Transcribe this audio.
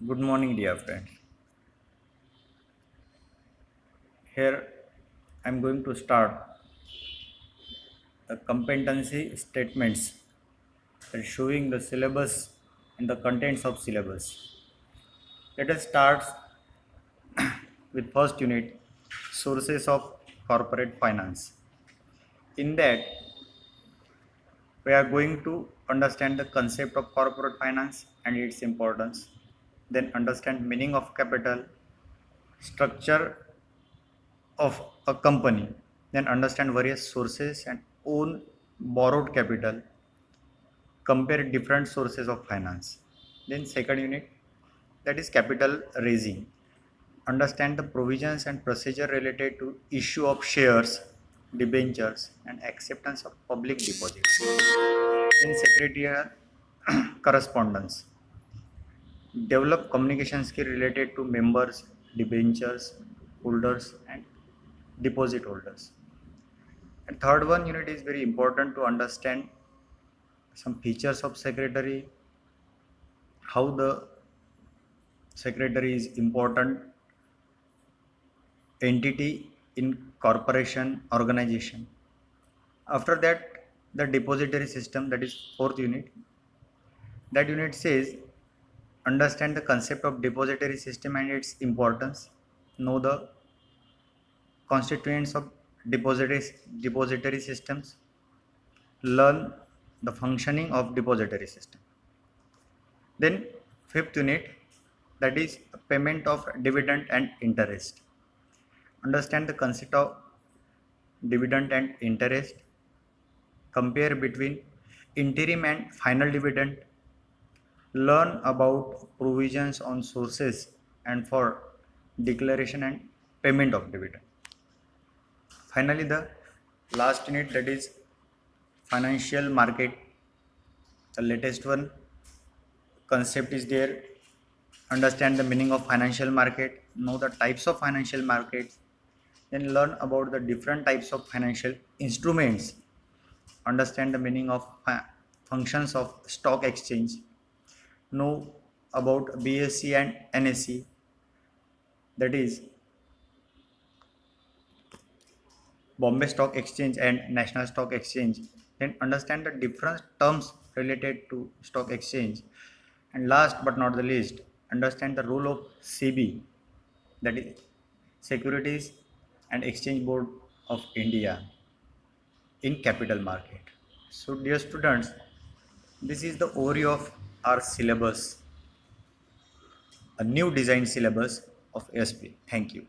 Good morning, dear friends. Here I'm going to start the competency statements that showing the syllabus and the contents of syllabus. Let us start with first unit, sources of corporate finance. In that, we are going to understand the concept of corporate finance and its importance, then understand meaning of capital, structure of a company, then understand various sources and own borrowed capital, compare different sources of finance. Then second unit, that is capital raising, understand the provisions and procedure related to issue of shares, debentures and acceptance of public deposits. Then secretarial correspondence, develop communication skill related to members, debentures holders and deposit holders. And third one unit is very important to understand some features of secretary, how the secretary is important entity in corporation organization. After that, the depository system, that is fourth unit. That unit says understand the concept of depository system and its importance, know the constituents of depository systems, learn the functioning of depository system. Then fifth unit, that is payment of dividend and interest. Understand the concept of dividend and interest. Compare between interim and final dividend. Learn about provisions on sources and for declaration and payment of dividend. Finally, the last unit, that is financial market. The latest one concept is there. Understand the meaning of financial market, know the types of financial markets, then learn about the different types of financial instruments, understand the meaning of functions of stock exchange, know about BSE and NSE, that is Bombay Stock Exchange and National Stock Exchange, then understand the different terms related to stock exchange, and last but not the least, understand the role of SEBI, that is Securities and Exchange Board of India, in capital market. So dear students, this is the overview of our syllabus, a new design syllabus of ASP. Thank you.